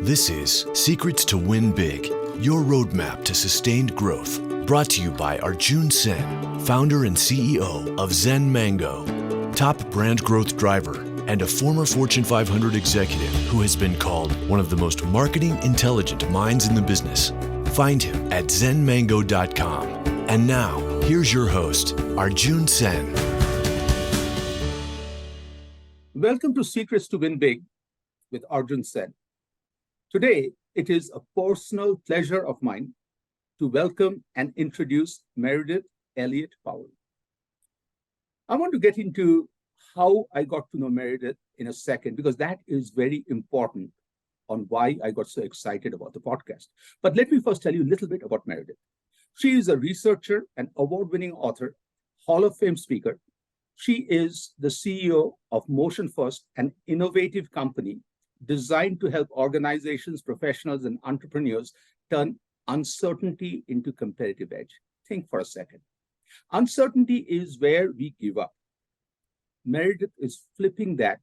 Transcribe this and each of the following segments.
This is Secrets to Win Big, your roadmap to sustained growth. Brought to you by Arjun Sen, founder and CEO of Zen Mango, top brand growth driver, and a former Fortune 500 executive who has been called one of the most marketing intelligent minds in the business. Find him at zenmango.com. And now, here's your host, Arjun Sen. Welcome to Secrets to Win Big with Arjun Sen. Today, it is a personal pleasure of mine to welcome and introduce Meridith Elliott Powell. I want to get into how I got to know Meridith in a second, because that is very important on why I got so excited about the podcast. But let me first tell you a little bit about Meridith. She is a researcher and award-winning author, Hall of Fame speaker. She is the CEO of MotionFirst, an innovative company designed to help organizations, professionals, and entrepreneurs turn uncertainty into competitive edge. Think for a second. Uncertainty is where we give up. Meridith is flipping that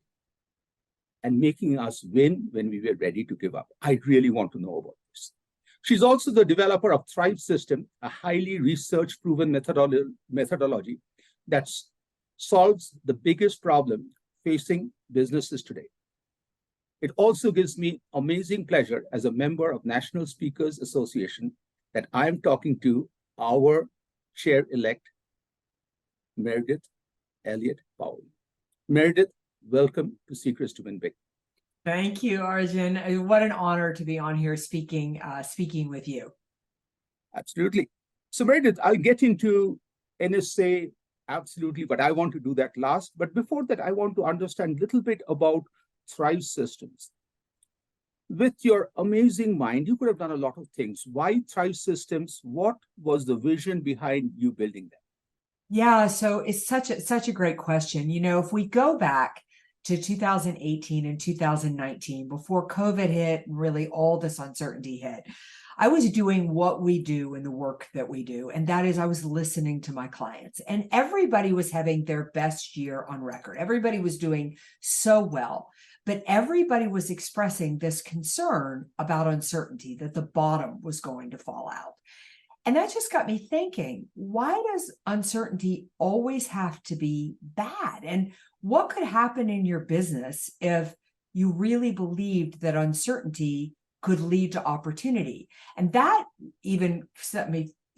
and making us win when we were ready to give up. I really want to know about this. She's also the developer of Thrive System, a highly research-proven methodology that solves the biggest problem facing businesses today. It also gives me amazing pleasure as a member of National Speakers Association that I am talking to our chair-elect, Meridith Elliott Powell. Meridith, welcome to Secrets to Win Big. Thank you, Arjun. What an honor to be on here speaking with you. Absolutely. So Meridith, I'll get into NSA absolutely, but I want to do that last. But before that, I want to understand a little bit about Thrive Systems. With your amazing mind, you could have done a lot of things. Why Thrive Systems? What was the vision behind you building them? Yeah, so it's such a great question. You know, if we go back to 2018 and 2019, before COVID hit and really all this uncertainty hit, I was doing what we do in the work that we do, and that is I was listening to my clients, and everybody was having their best year on record. Everybody was doing so well, but everybody was expressing this concern about uncertainty, that the bottom was going to fall out. And that just got me thinking, why does uncertainty always have to be bad? And what could happen in your business if you really believed that uncertainty could lead to opportunity? And that even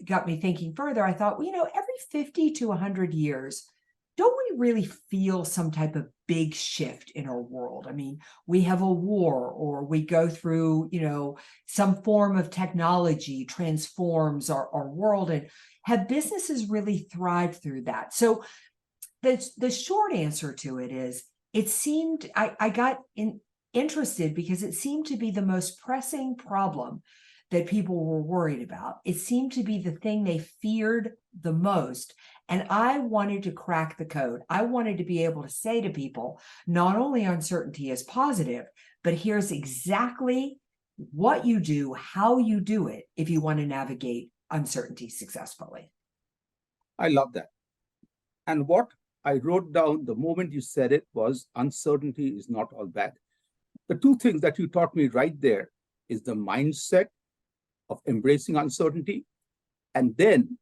got me thinking further. I thought, well, you know, every 50 to 100 years, don't we really feel some type of big shift in our world? I mean, we have a war, or we go through, you know, some form of technology transforms our world, and have businesses really thrived through that? So the short answer to it is, it seemed, I got interested because it seemed to be the most pressing problem that people were worried about. It seemed to be the thing they feared the most. And I wanted to crack the code. I wanted to be able to say to people, not only uncertainty is positive, but here's exactly what you do, how you do it, if you want to navigate uncertainty successfully. I love that. And what I wrote down the moment you said it was, uncertainty is not all bad. The two things that you taught me right there is the mindset of embracing uncertainty, and then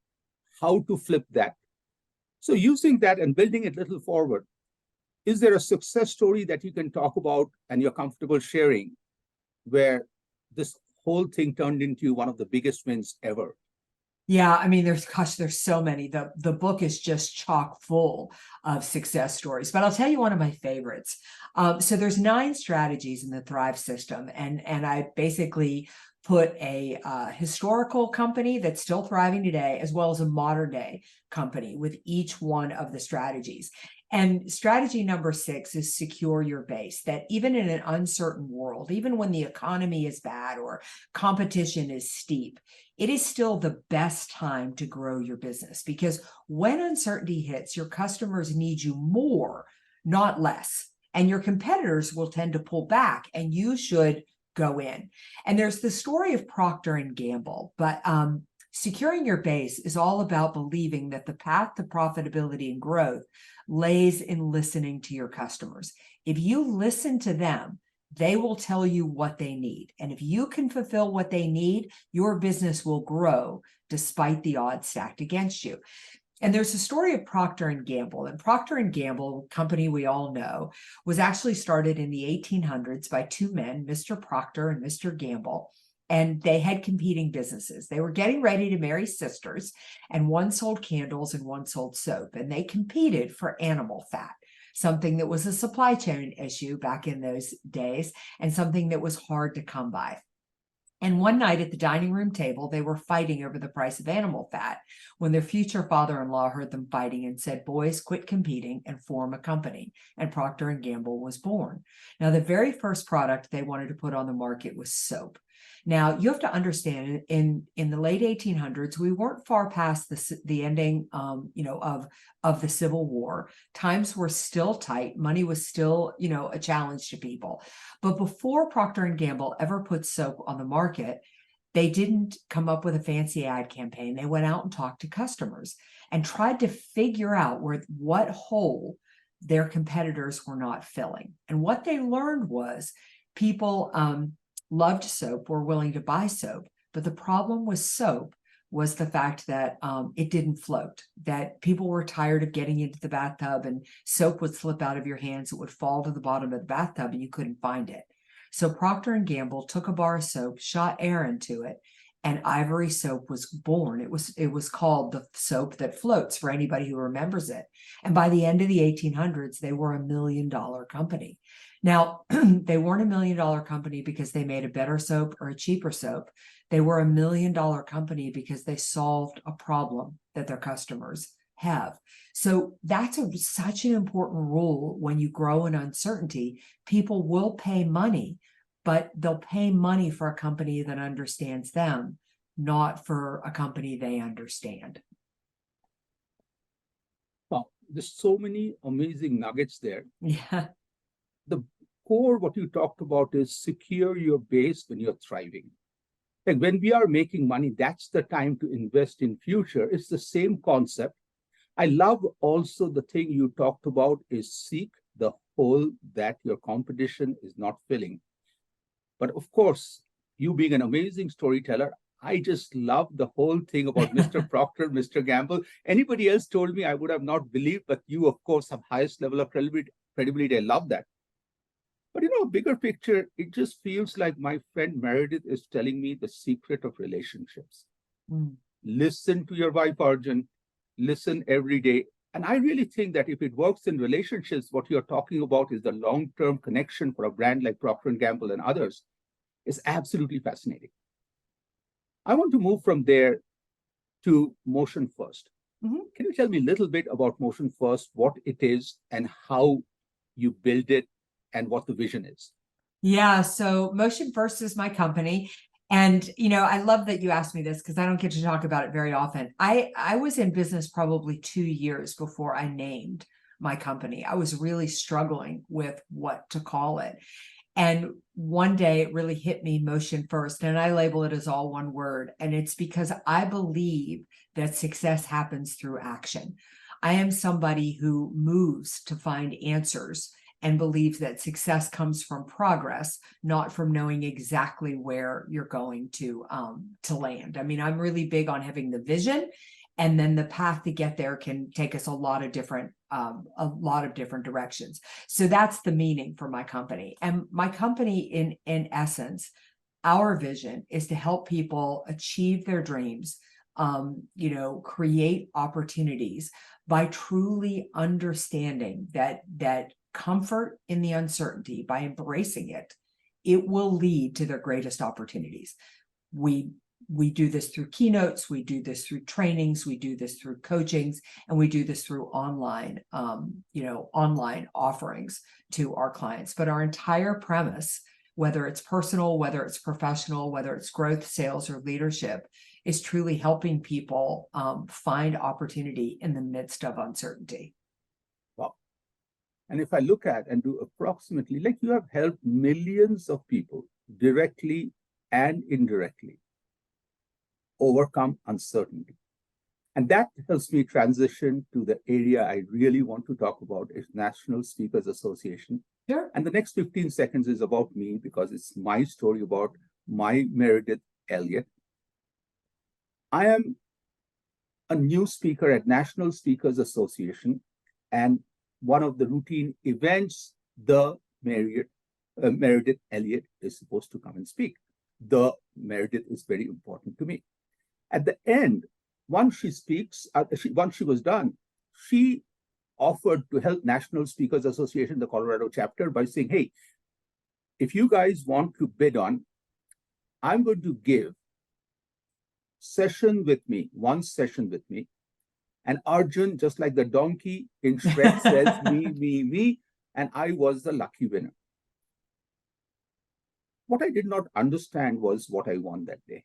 how to flip that. So using that and building it a little forward, is there a success story that you can talk about and you're comfortable sharing where this whole thing turned into one of the biggest wins ever? Yeah, I mean, there's so many. The book is just chock full of success stories, but I'll tell you one of my favorites. So there's 9 strategies in the Thrive system, and I basically put a historical company that's still thriving today, as well as a modern day company with each one of the strategies. And strategy number 6 is secure your base, that even in an uncertain world, even when the economy is bad or competition is steep, it is still the best time to grow your business, because when uncertainty hits, your customers need you more, not less. And your competitors will tend to pull back, and you should go in. And there's the story of Procter and Gamble, but securing your base is all about believing that the path to profitability and growth lays in listening to your customers. If you listen to them, They will tell you what they need. And if you can fulfill what they need, your business will grow despite the odds stacked against you. And there's a story of Procter & Gamble. And Procter & Gamble, a company we all know, was actually started in the 1800s by two men, Mr. Procter and Mr. Gamble. And they had competing businesses. They were getting ready to marry sisters, and one sold candles and one sold soap. And they competed for animal fat, something that was a supply chain issue back in those days and something that was hard to come by. And one night at the dining room table, they were fighting over the price of animal fat when their future father-in-law heard them fighting and said, "Boys, quit competing and form a company." And Procter & Gamble was born. Now, the very first product they wanted to put on the market was soap. Now, you have to understand, in the late 1800s, we weren't far past the ending, of the Civil War. Times were still tight. Money was still, a challenge to people. But before Procter & Gamble ever put soap on the market, they didn't come up with a fancy ad campaign. They went out and talked to customers and tried to figure out what hole their competitors were not filling. And what they learned was people loved soap, were willing to buy soap. But the problem with soap was the fact that it didn't float, that people were tired of getting into the bathtub and soap would slip out of your hands. It would fall to the bottom of the bathtub and you couldn't find it. So Procter & Gamble took a bar of soap, shot air into it, and Ivory soap was born. It was called the soap that floats, for anybody who remembers it. And by the end of the 1800s, they were $1 million company. Now, they weren't $1 million company because they made a better soap or a cheaper soap. They were $1 million company because they solved a problem that their customers have. So that's such an important rule when you grow in uncertainty. People will pay money, but they'll pay money for a company that understands them, not for a company they understand. Wow, there's so many amazing nuggets there. Yeah. The core, what you talked about, is secure your base when you're thriving. Like when we are making money, that's the time to invest in future. It's the same concept. I love also the thing you talked about is seek the hole that your competition is not filling. But of course, you being an amazing storyteller, I just love the whole thing about Mr. Procter, Mr. Gamble. Anybody else told me, I would have not believed, but you, of course, have highest level of credibility. I love that. But bigger picture, it just feels like my friend Meredith is telling me the secret of relationships. Listen to your wife, Arjun. Listen every day. And I really think that if it works in relationships, what you're talking about is the long-term connection for a brand like Procter & Gamble and others is absolutely fascinating. I want to move from there to MotionFirst. Can you tell me a little bit about MotionFirst, what it is and how you build it and what the vision is? Yeah, so MotionFirst is my company. And, I love that you asked me this because I don't get to talk about it very often. I was in business probably 2 years before I named my company. I was really struggling with what to call it. And one day it really hit me, MotionFirst, and I label it as all one word. And it's because I believe that success happens through action. I am somebody who moves to find answers and believes that success comes from progress, not from knowing exactly where you're going to land. I mean, I'm really big on having the vision, and then the path to get there can take us a lot of different directions. So that's the meaning for my company. And my company, in essence, our vision is to help people achieve their dreams, create opportunities by truly understanding that comfort in the uncertainty, by embracing it, it will lead to their greatest opportunities. We do this through keynotes, we do this through trainings, we do this through coachings, and we do this through online offerings to our clients. But our entire premise, whether it's personal, whether it's professional, whether it's growth, sales, or leadership, is truly helping people find opportunity in the midst of uncertainty. Wow. And if I look at and do approximately, like you have helped millions of people directly and indirectly overcome uncertainty. And that helps me transition to the area I really want to talk about is National Speakers Association. Sure. And the next 15 seconds is about me because it's my story about my Meridith Elliott. I am a new speaker at National Speakers Association, and one of the routine events, the Meridith Elliott is supposed to come and speak. The Meridith is very important to me. At the end, once she speaks, once she was done, she offered to help National Speakers Association, the Colorado chapter, by saying, hey, if you guys want to bid on, I'm going to give one session with me. And Arjun, just like the donkey in Shrek, says, me, and I was the lucky winner. What I did not understand was what I won that day.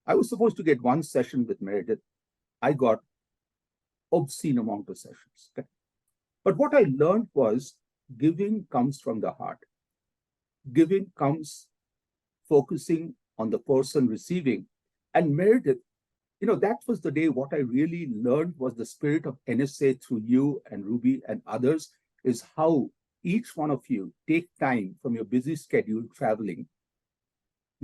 I was supposed to get one session with Meridith. I got obscene amount of sessions. Okay? But what I learned was giving comes from the heart. Giving comes focusing on the person receiving. And Meridith, that was the day what I really learned was the spirit of NSA through you and Ruby and others, is how each one of you take time from your busy schedule traveling,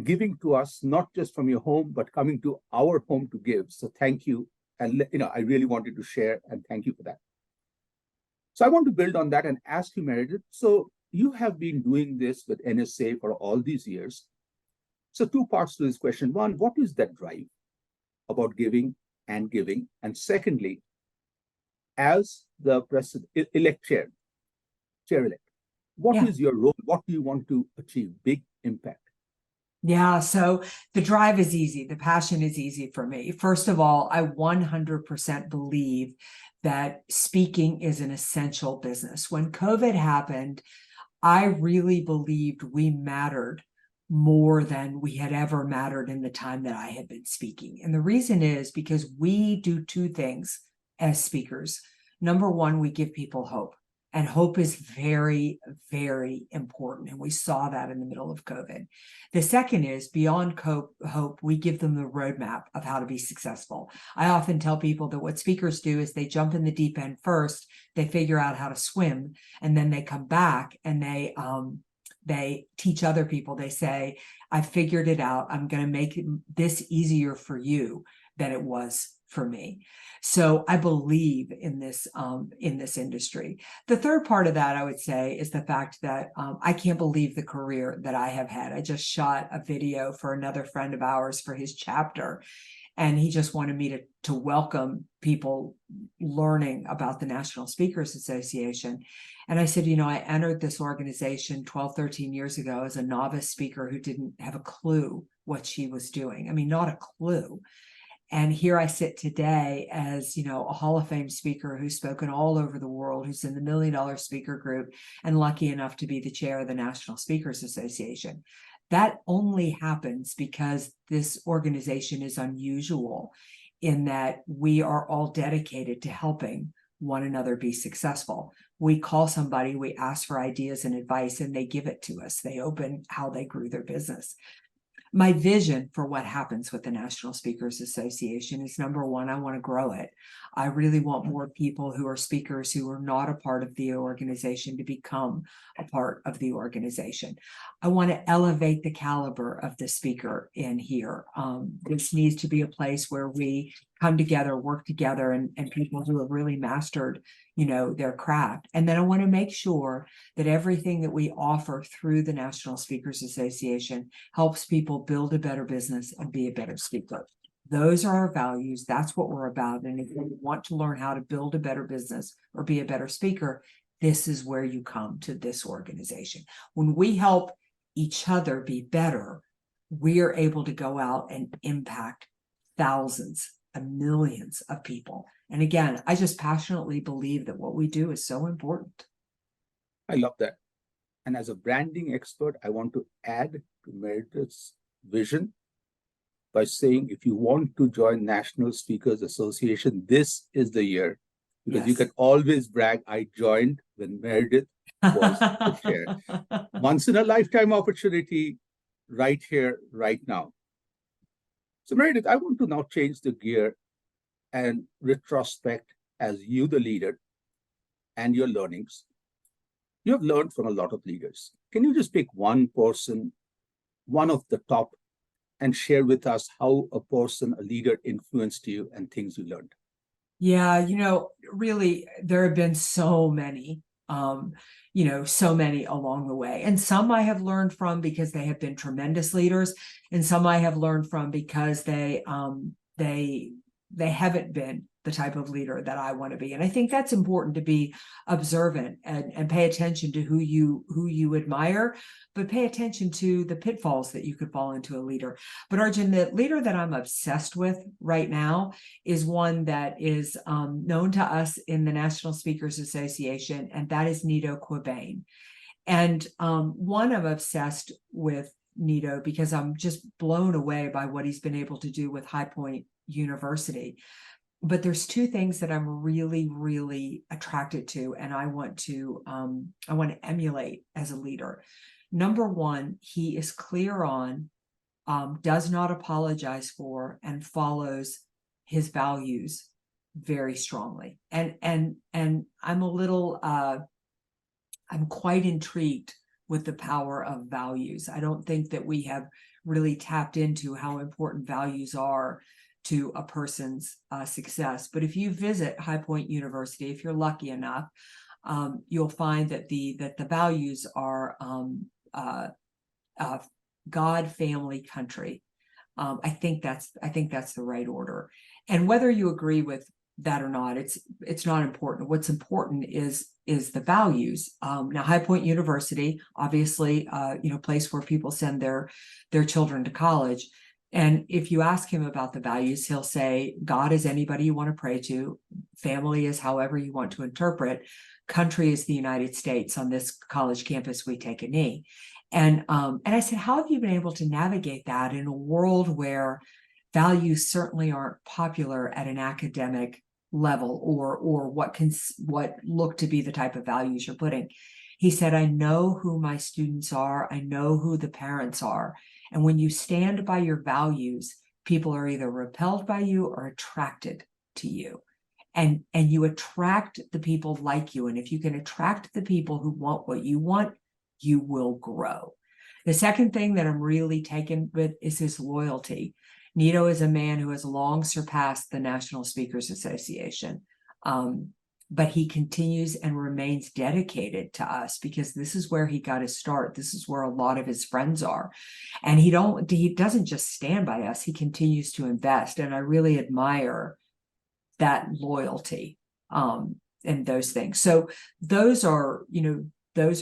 giving to us, not just from your home, but coming to our home to give. So thank you. And I really wanted to share and thank you for that. So I want to build on that and ask you, Meridith, so you have been doing this with NSA for all these years. So two parts to this question. One, what is that drive about giving and giving? And secondly, as the president-elect chair-elect, what is your role? What do you want to achieve? Big impact. Yeah, so the drive is easy. The passion is easy for me. First of all, I 100% believe that speaking is an essential business. When COVID happened, I really believed we mattered more than we had ever mattered in the time that I had been speaking. And the reason is because we do two things as speakers. Number one, we give people hope. And hope is very, very important. And we saw that in the middle of COVID. The second is beyond hope, we give them the roadmap of how to be successful. I often tell people that what speakers do is they jump in the deep end first, they figure out how to swim, and then they come back and they teach other people. They say, I figured it out. I'm going to make this easier for you than it was for me. So I believe in this industry. The third part of that, I would say, is the fact that I can't believe the career that I have had. I just shot a video for another friend of ours for his chapter, and he just wanted me to welcome people learning about the National Speakers Association. And I said, I entered this organization 12, 13 years ago as a novice speaker who didn't have a clue what she was doing. I mean, not a clue. And here I sit today as, a Hall of Fame speaker who's spoken all over the world, who's in the $1 Million Speaker Group, and lucky enough to be the chair of the National Speakers Association. That only happens because this organization is unusual in that we are all dedicated to helping one another be successful. We call somebody, we ask for ideas and advice, and they give it to us. They open how they grew their business. My vision for what happens with the National Speakers Association is, number one, I want to grow it. I really want more people who are speakers who are not a part of the organization to become a part of the organization. I want to elevate the caliber of the speaker in here. This needs to be a place where we come together, work together, and people who have really mastered their craft. And then I want to make sure that everything that we offer through the National Speakers Association helps people build a better business and be a better speaker. Those are our values. That's what we're about. And if you want to learn how to build a better business or be a better speaker, this is where you come to this organization. When we help each other be better, we are able to go out and impact thousands and millions of people. And again, I just passionately believe that what we do is so important. I love that. And as a branding expert, I want to add to Meridith's vision by saying, if you want to join National Speakers Association, this is the year. Because you can always brag, I joined when Meridith was the chair. Once in a lifetime opportunity right here, right now. So Meridith, I want to now change the gear and retrospect as you, the leader, and your learnings. You have learned from a lot of leaders. Can you just pick one person, one of the top, and share with us how a person, a leader influenced you and things you learned? Yeah, really, there have been so many, so many along the way. And some I have learned from because they have been tremendous leaders, and some I have learned from because they haven't been the type of leader that I want to be. And I think that's important, to be observant and pay attention to who you admire, but pay attention to the pitfalls that you could fall into a leader. But Arjun, the leader that I'm obsessed with right now is one that is known to us in the National Speakers Association, and that is Nido Qubein. And I'm obsessed with Nido because I'm just blown away by what he's been able to do with High Point University. But there's two things that I'm really, really attracted to, and I want to emulate as a leader. Number one, he is clear on, does not apologize for, and follows his values very strongly. And I'm a little, I'm quite intrigued with the power of values. I don't think that we have really tapped into how important values are to a person's success. But if you visit High Point University, if you're lucky enough, you'll find that the values are God, family, country. I think that's the right order. And whether you agree with that or not, it's not important. What's important is the values. Now, High Point University, obviously, place where people send their children to college. And if you ask him about the values, he'll say, God is anybody you want to pray to. Family is however you want to interpret. Country is the United States. On this college campus, we take a knee. And I said, how have you been able to navigate that in a world where values certainly aren't popular at an academic level, or what look to be the type of values you're putting? He said, I know who my students are. I know who the parents are. And when you stand by your values, people are either repelled by you or attracted to you. And you attract the people like you. And if you can attract the people who want what you want, you will grow. The second thing that I'm really taken with is his loyalty. Nido is a man who has long surpassed the National Speakers Association. But he continues and remains dedicated to us because this is where he got his start. This is where a lot of his friends are. And he doesn't just stand by us, he continues to invest. And I really admire that loyalty and those things. So those are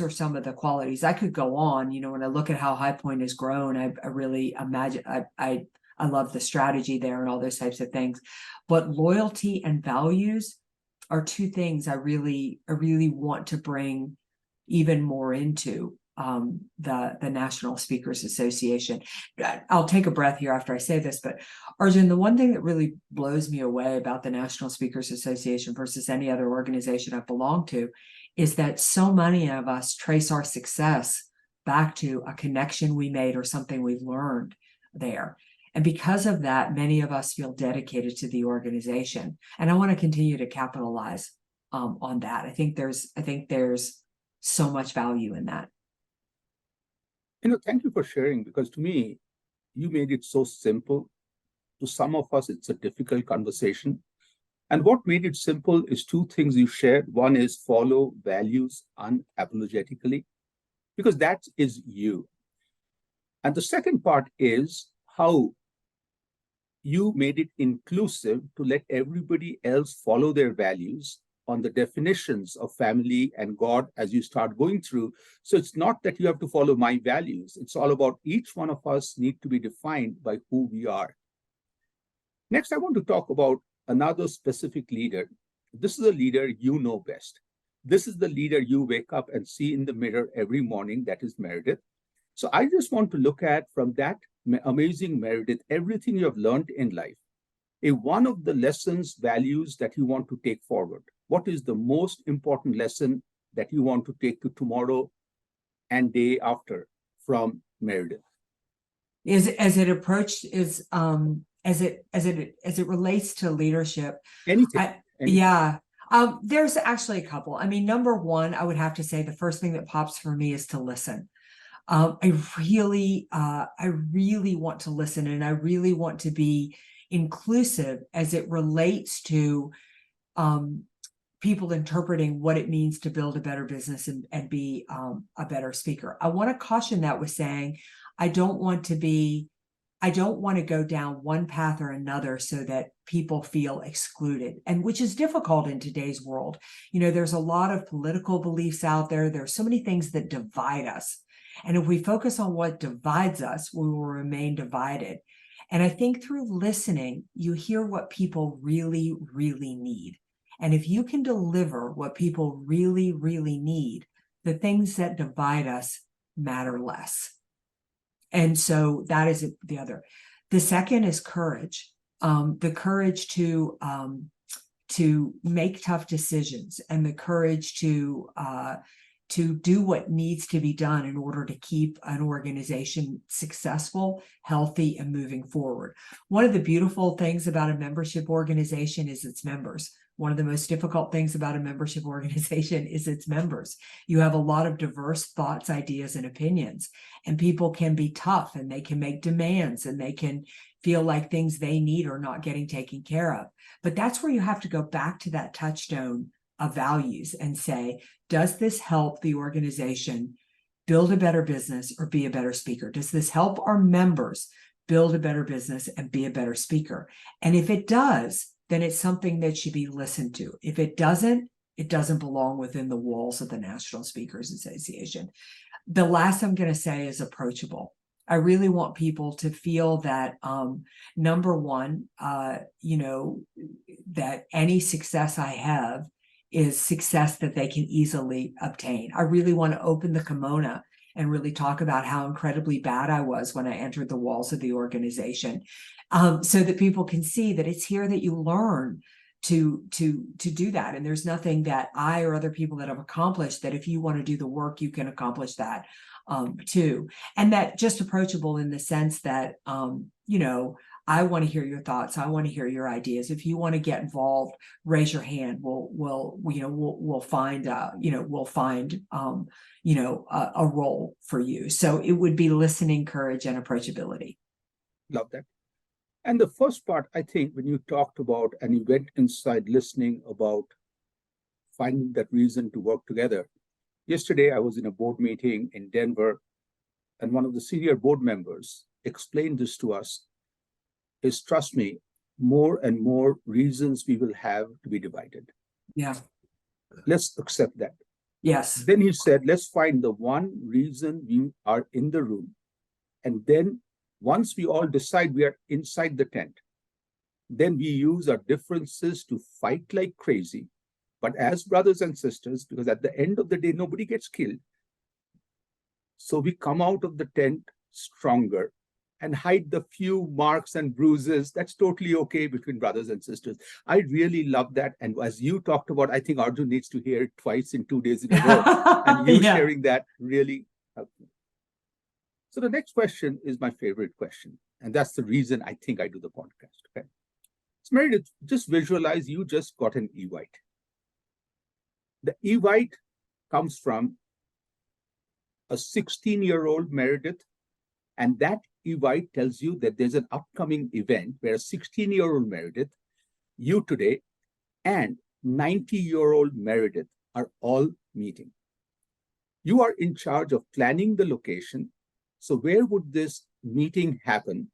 some of the qualities. I could go on, when I look at how High Point has grown, I really imagine, I love the strategy there and all those types of things. But loyalty and values are two things I really want to bring even more into the National Speakers Association. I'll take a breath here after I say this, but Arjun, the one thing that really blows me away about the National Speakers Association versus any other organization I've belonged to is that so many of us trace our success back to a connection we made or something we've learned there. And because of that, many of us feel dedicated to the organization. And I want to continue to capitalize on that. I think there's so much value in that. Thank you for sharing, because to me, you made it so simple. To some of us, it's a difficult conversation. And what made it simple is two things you shared. One is follow values unapologetically, because that is you. And the second part is how you made it inclusive to let everybody else follow their values on the definitions of family and God as you start going through. So it's not that you have to follow my values. It's all about each one of us need to be defined by who we are. Next, I want to talk about another specific leader. This is a leader you know best. This is the leader you wake up and see in the mirror every morning. That is Meridith. So I just want to look at, from that amazing Meridith, everything you have learned in life. One of the lessons, values that you want to take forward. What is the most important lesson that you want to take to tomorrow and day after from Meridith? As it relates to leadership. Anything. Yeah, There's actually a couple. I mean, number one, I would have to say the first thing that pops for me is to listen. I really want to listen, and I really want to be inclusive as it relates to people interpreting what it means to build a better business and be a better speaker. I want to caution that with saying, I don't want to go down one path or another so that people feel excluded, and which is difficult in today's world. You know, there's a lot of political beliefs out there. There's so many things that divide us. And if we focus on what divides us, we will remain divided. And I think through listening, you hear what people really, really need. And if you can deliver what people really, really need, the things that divide us matter less. And so that is the other. The second is courage. The courage to make tough decisions, and the courage to do what needs to be done in order to keep an organization successful, healthy, and moving forward. One of the beautiful things about a membership organization is its members. One of the most difficult things about a membership organization is its members. You have a lot of diverse thoughts, ideas, and opinions, and people can be tough, and they can make demands, and they can feel like things they need are not getting taken care of. But that's where you have to go back to that touchstone of values and say, does this help the organization build a better business or be a better speaker? Does this help our members build a better business and be a better speaker? And if it does, then it's something that should be listened to. If it doesn't belong within the walls of the National Speakers Association. The last I'm going to say is approachable. I really want people to feel that, number one, that any success I have is success that they can easily obtain. I really want to open the kimono and really talk about how incredibly bad I was when I entered the walls of the organization, so that people can see that it's here that you learn to do that. And there's nothing that I or other people that have accomplished that if you want to do the work, you can accomplish that too. And that just approachable in the sense that, I want to hear your thoughts. I want to hear your ideas. If you want to get involved, raise your hand. We'll find a role for you. So it would be listening, courage, and approachability. Love that. And the first part, I think, when you talked about and you went inside listening about finding that reason to work together. Yesterday, I was in a board meeting in Denver, and one of the senior board members explained this to us. Is, trust me, more and more reasons we will have to be divided. Yeah. Let's accept that. Yes. Then he said, let's find the one reason we are in the room. And then once we all decide we are inside the tent, then we use our differences to fight like crazy, but as brothers and sisters, because at the end of the day, nobody gets killed. So we come out of the tent stronger and hide the few marks and bruises. That's totally okay between brothers and sisters. I really love that. And as you talked about, I think Arjun needs to hear it twice in 2 days in a row. And you sharing that really helped me. So the next question is my favorite question. And that's the reason I think I do the podcast. Okay. So Meridith, just visualize you just got an e-white. The e-white comes from a 16-year-old Meridith, and that e-white tells you that there's an upcoming event where a 16-year-old Meridith, you today, and 90-year-old Meridith are all meeting. You are in charge of planning the location. So where would this meeting happen?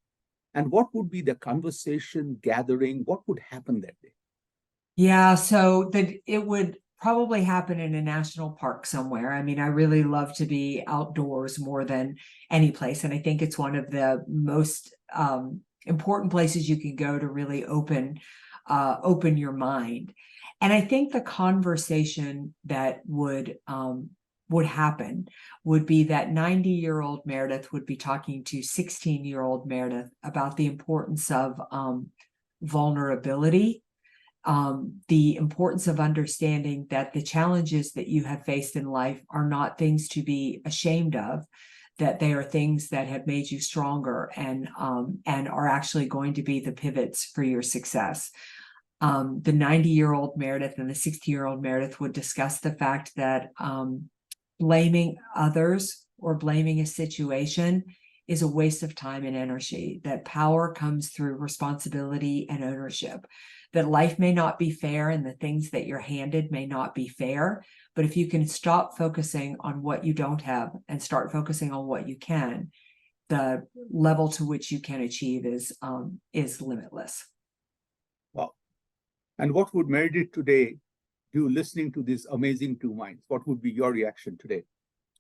And what would be the conversation gathering? What would happen that day? Yeah, so it would probably happen in a national park somewhere. I mean, I really love to be outdoors more than any place. And I think it's one of the most important places you can go to really open your mind. And I think the conversation that would happen would be that 90-year-old Meridith would be talking to 16-year-old Meridith about the importance of vulnerability, the importance of understanding that the challenges that you have faced in life are not things to be ashamed of, that they are things that have made you stronger and are actually going to be the pivots for your success. The 90-year-old Meridith and the 60-year-old Meridith would discuss the fact that blaming others or blaming a situation is a waste of time and energy, that power comes through responsibility and ownership, that life may not be fair and the things that you're handed may not be fair. But if you can stop focusing on what you don't have and start focusing on what you can, the level to which you can achieve is limitless. Wow. And what would Meredith today do listening to these amazing two minds? What would be your reaction today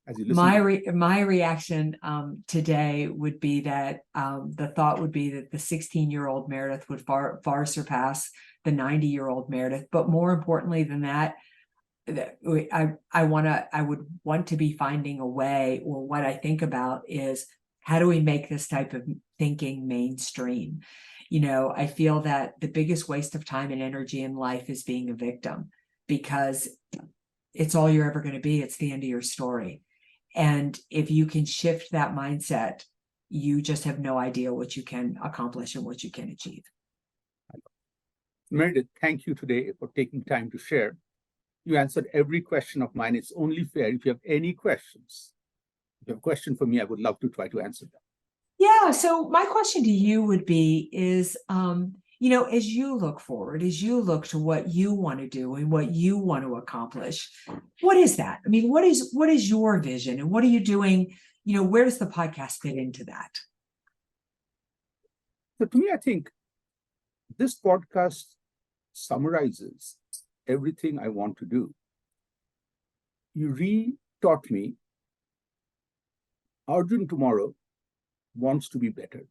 as you listen? My reaction today would be that the thought would be that the 16-year-old Meredith would far surpass the 90-year-old Meredith. But more importantly than that, I would want to be finding a way, or what I think about is, how do we make this type of thinking mainstream? I feel that the biggest waste of time and energy in life is being a victim, because it's all you're ever going to be. It's the end of your story. And if you can shift that mindset, you just have no idea what you can accomplish and what you can achieve. Meredith, thank you today for taking time to share. You answered every question of mine. It's only fair if you have any questions. If you have a question for me, I would love to try to answer them. Yeah. So my question to you would be is, as you look forward, as you look to what you want to do and what you want to accomplish, what is that? I mean, what is your vision, and what are you doing? Where does the podcast fit into that? So to me, I think this podcast summarizes everything I want to do. You re-taught me Arjun tomorrow wants to be better.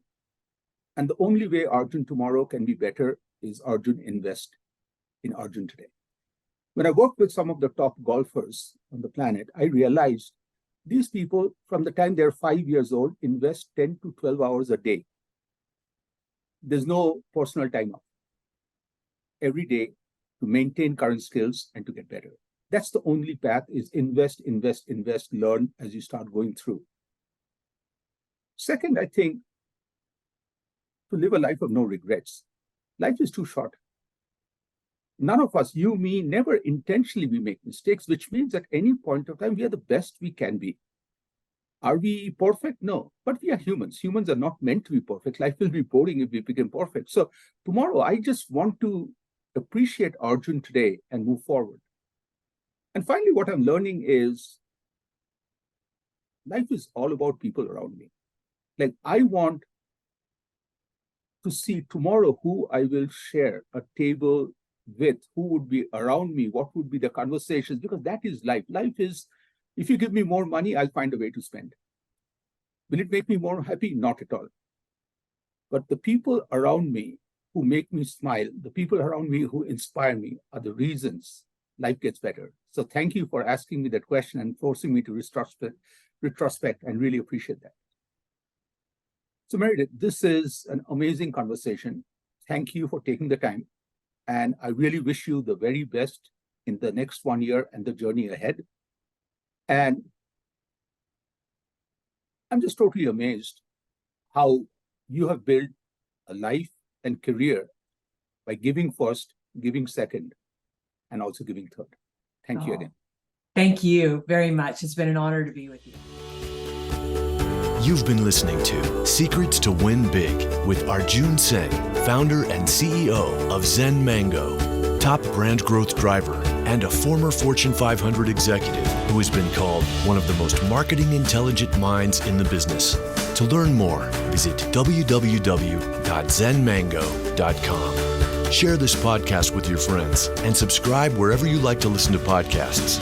And the only way Arjun tomorrow can be better is Arjun invest in Arjun today. When I worked with some of the top golfers on the planet, I realized these people, from the time they're 5 years old, invest 10 to 12 hours a day. There's no personal time off. Every day to maintain current skills and to get better. That's the only path, is invest, learn as you start going through. Second, I think, to live a life of no regrets. Life is too short. None of us, you, me, never intentionally we make mistakes, which means at any point of time, we are the best we can be. Are we perfect? No, but we are humans. Humans are not meant to be perfect. Life will be boring if we become perfect. So tomorrow, I just want to appreciate Arjun today and move forward. And finally, what I'm learning is life is all about people around me. Like, I want to see tomorrow who I will share a table with, who would be around me, what would be the conversations, because that is life. Life is, if you give me more money, I'll find a way to spend. Will it make me more happy? Not at all. But the people around me who make me smile, the people around me who inspire me, are the reasons life gets better. So thank you for asking me that question and forcing me to retrospect, and really appreciate that. So Meredith, this is an amazing conversation. Thank you for taking the time. And I really wish you the very best in the next 1 year and the journey ahead. And I'm just totally amazed how you have built a life and career by giving first, giving second, and also giving third. Thank you again. Thank you very much. It's been an honor to be with you. You've been listening to Secrets to Win Big with Arjun Sen, founder and CEO of Zen Mango, top brand growth driver, and a former Fortune 500 executive who has been called one of the most marketing intelligent minds in the business. To learn more, visit www.zenmango.com. Share this podcast with your friends and subscribe wherever you like to listen to podcasts.